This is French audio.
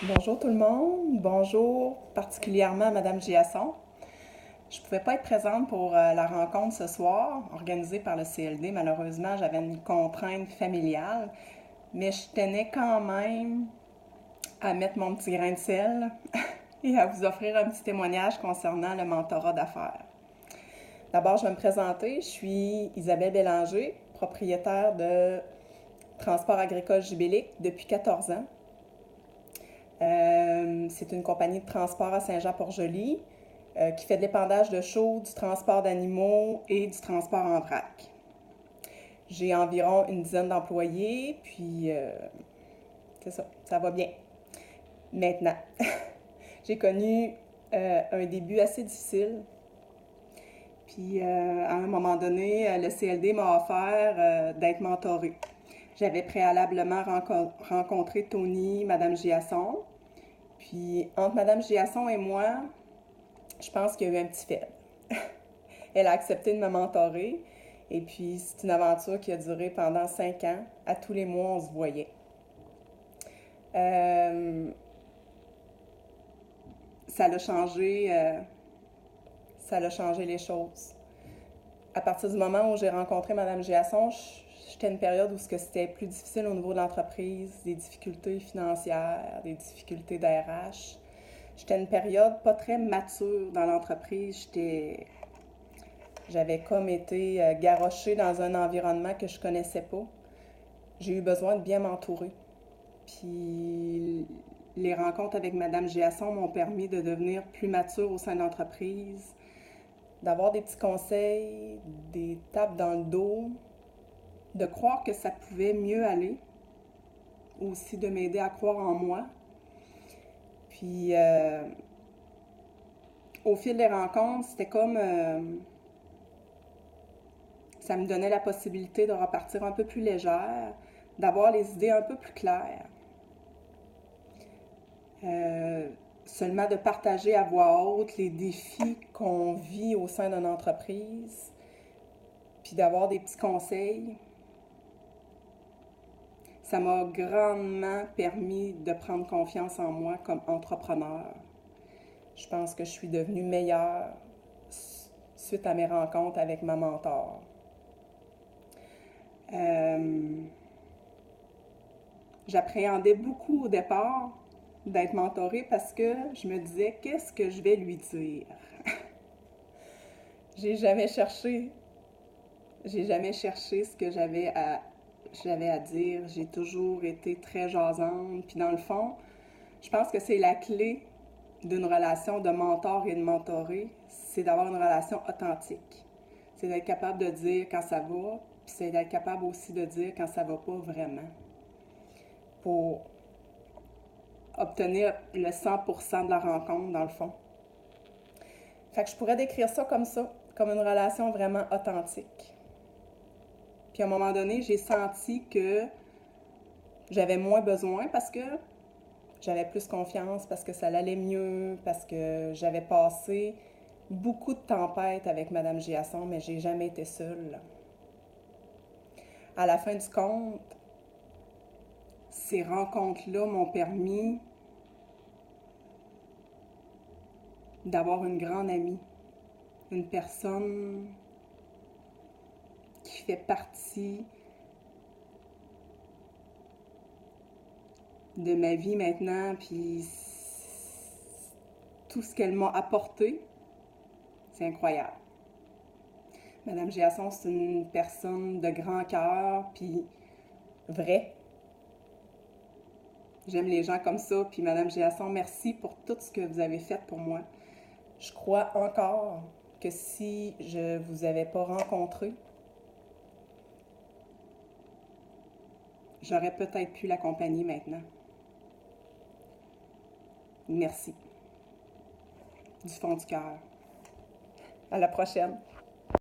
Bonjour tout le monde, bonjour particulièrement à Madame Giasson. Je ne pouvais pas être présente pour la rencontre ce soir, organisée par le CLD. Malheureusement, j'avais une contrainte familiale, mais je tenais quand même à mettre mon petit grain de sel et à vous offrir un petit témoignage concernant le mentorat d'affaires. D'abord, je vais me présenter. Je suis Isabelle Bélanger, propriétaire de Transport agricole Gibellic depuis 14 ans. C'est une compagnie de transport à Saint-Jean-Port-Joli qui fait de l'épandage de chaux, du transport d'animaux et du transport en vrac. J'ai environ une dizaine d'employés, puis c'est ça, ça va bien. Maintenant, j'ai connu un début assez difficile. Puis à un moment donné, le CLD m'a offert d'être mentorée. J'avais préalablement rencontré Tony, Madame Giasson. Puis entre Madame Giasson et moi, je pense qu'il y a eu un petit fait. Elle a accepté de me mentorer. Et puis, c'est une aventure qui a duré pendant 5 ans. À tous les mois, on se voyait. Ça l'a changé, ça l'a changé les choses. À partir du moment où j'ai rencontré Mme Giasson, j'étais à une période où c'était plus difficile au niveau de l'entreprise, des difficultés financières, des difficultés d'ARH. J'étais à une période pas très mature dans l'entreprise. J'avais comme été garrochée dans un environnement que je connaissais pas. J'ai eu besoin de bien m'entourer. Puis les rencontres avec Mme Giasson m'ont permis de devenir plus mature au sein de l'entreprise, d'avoir des petits conseils, des tapes dans le dos, de croire que ça pouvait mieux aller, aussi de m'aider à croire en moi. Puis au fil des rencontres, c'était comme ça me donnait la possibilité de repartir un peu plus légère, d'avoir les idées un peu plus claires. Seulement de partager à voix haute les défis qu'on vit au sein d'une entreprise, puis d'avoir des petits conseils. Ça m'a grandement permis de prendre confiance en moi comme entrepreneur. Je pense que je suis devenue meilleure suite à mes rencontres avec ma mentor. J'appréhendais beaucoup au départ d'être mentorée parce que je me disais, qu'est-ce que je vais lui dire? J'ai jamais cherché ce que j'avais à dire. J'ai toujours été très jasante. Puis dans le fond, je pense que c'est la clé d'une relation de mentor et de mentoré, c'est d'avoir une relation authentique. C'est d'être capable de dire quand ça va, puis c'est d'être capable aussi de dire quand ça va pas vraiment. Pour obtenir le 100% de la rencontre, dans le fond. Fait que je pourrais décrire ça, comme une relation vraiment authentique. Puis à un moment donné, j'ai senti que j'avais moins besoin parce que j'avais plus confiance, parce que ça allait mieux, parce que j'avais passé beaucoup de tempêtes avec Mme Giasson, mais j'ai jamais été seule. À la fin du compte, ces rencontres-là m'ont permis d'avoir une grande amie, une personne qui fait partie de ma vie maintenant, puis tout ce qu'elle m'a apporté, c'est incroyable. Madame Giasson, c'est une personne de grand cœur, puis vraie. J'aime les gens comme ça, puis Madame Giasson, merci pour tout ce que vous avez fait pour moi. Je crois encore que si je vous avais pas rencontré, j'aurais peut-être pu l'accompagner maintenant. Merci. Du fond du cœur. À la prochaine.